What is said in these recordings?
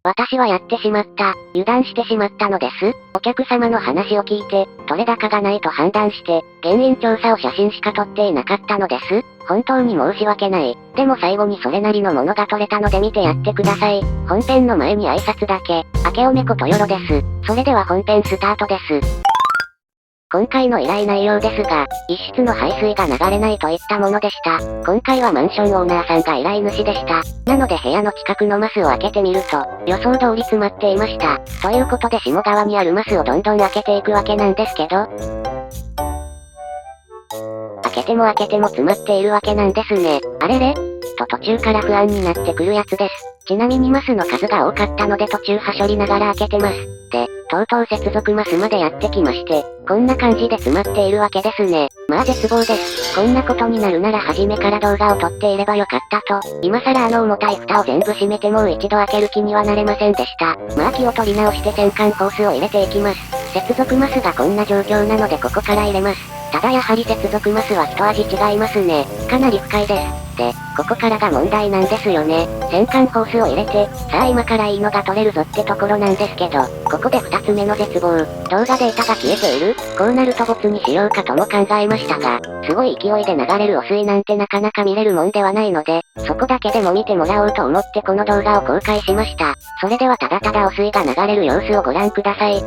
私はやってしまった。油断してしまったのです。お客様の話を聞いて、取れ高がないと判断して、原因調査を写真しか撮っていなかったのです。本当に申し訳ない。でも最後にそれなりのものが撮れたので見てやってください。本編の前に挨拶だけ。明けおめことよろです。それでは本編スタートです。今回の依頼内容ですが、一室の排水が流れないといったものでした。今回はマンションオーナーさんが依頼主でした。なので部屋の近くのマスを開けてみると、予想通り詰まっていました。ということで下側にあるマスをどんどん開けていくわけなんですけど、開けても詰まっているわけなんですね。あれれと途中から不安になってくるやつです。ちなみにマスの数が多かったので途中はしょりながら開けてます。で、とうとう接続マスまでやってきまして、こんな感じで詰まっているわけですね。まあ絶望です。こんなことになるなら初めから動画を撮っていればよかったと、今更あの重たい蓋を全部閉めてもう一度開ける気にはなれませんでした。まあ気を取り直して変換ホースを入れていきます。接続マスがこんな状況なのでここから入れます。ただやはり接続マスは一味違いますね。かなり深いです。で、ここからが問題なんですよね。変換ホースを入れて、さあ今からいいのが取れるぞってところなんですけど、ここで二つ目の絶望。動画データが消えている。こうなるとボツにしようかとも考えましたが、すごい勢いで流れる汚水なんてなかなか見れるもんではないので、そこだけでも見てもらおうと思ってこの動画を公開しました。それではただただ汚水が流れる様子をご覧ください。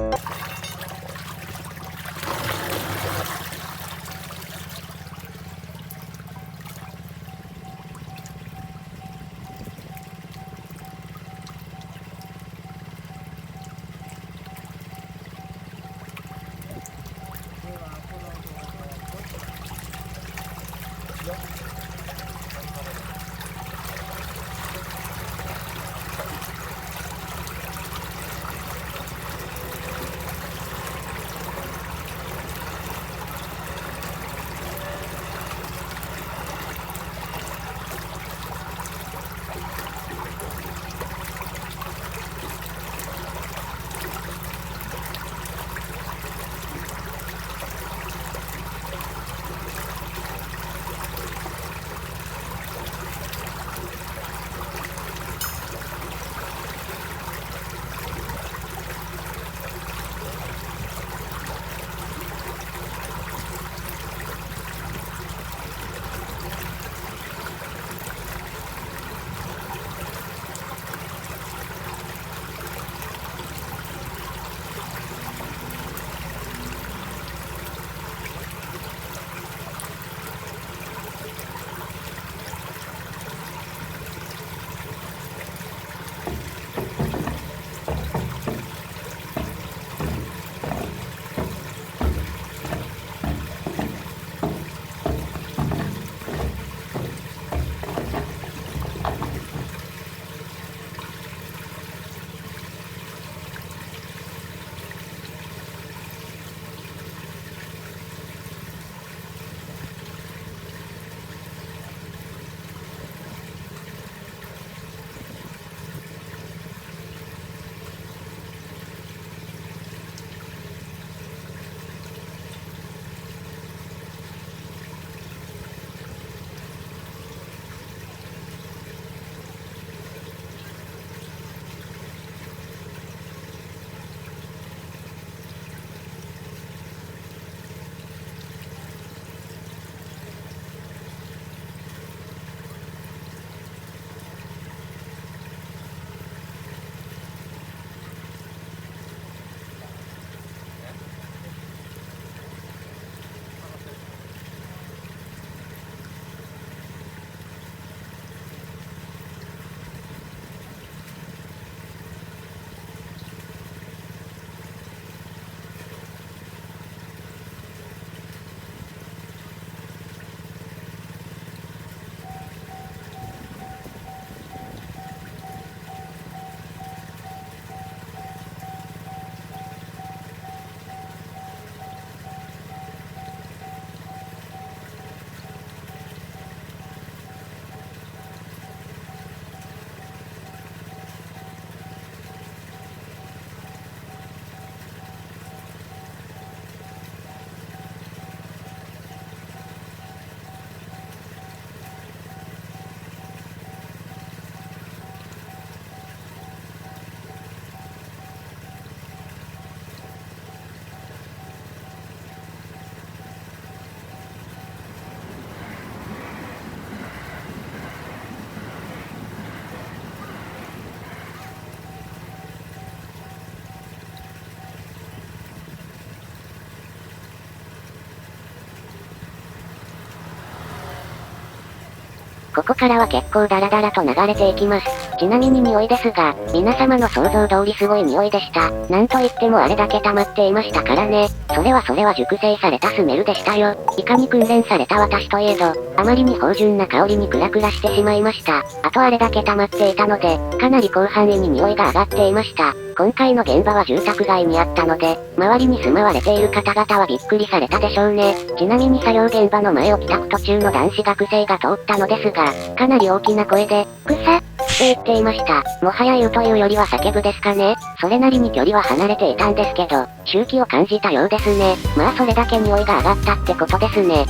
ここからは結構ダラダラと流れていきます。ちなみに匂いですが、皆様の想像通りすごい匂いでした。なんといってもあれだけ溜まっていましたからね。それは熟成されたスメルでしたよ。いかに訓練された私といえど、あまりに芳醇な香りにクラクラしてしまいました。あとあれだけ溜まっていたので、かなり広範囲に匂いが上がっていました。今回の現場は住宅街にあったので、周りに住まわれている方々はびっくりされたでしょうね。ちなみに作業現場の前を帰宅途中の男子学生が通ったのですが、かなり大きな声で、草って言っていました。もはや言うというよりは叫ぶですかね。それなりに距離は離れていたんですけど、周期を感じたようですね。まあそれだけ匂いが上がったってことですね。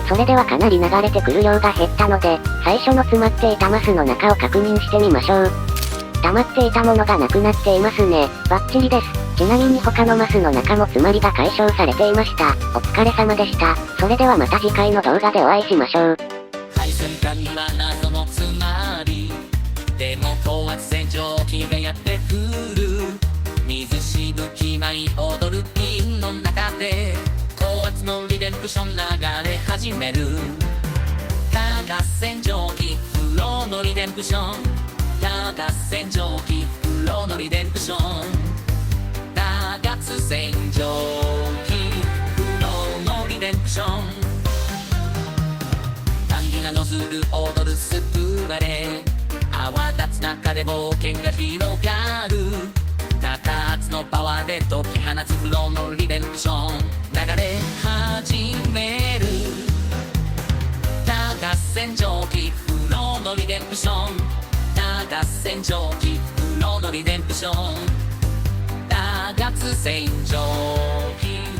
それではかなり流れてくる量が減ったので、最初の詰まっていたマスの中を確認してみましょう。溜まっていたものがなくなっていますね。バッチリです。ちなみに他のマスの中も詰まりが解消されていました。お疲れ様でした。それではまた次回の動画でお会いしましょう。配線管には謎の詰まりでも高圧洗浄機がやってくる水しぶき舞い踊る瓶の中で高圧のリデンプション流れ始める高圧洗浄機フローのリデンプション高圧洗浄機フローのリデンプション高圧洗浄機フローのリデンプションノズル踊るスプレー泡立つ中で冒険が広がる高圧のパワーで解き放つフローのリデンプション流れ始める高圧洗浄機フローのリデンプション高圧洗浄機フローのリデンプション高圧洗浄機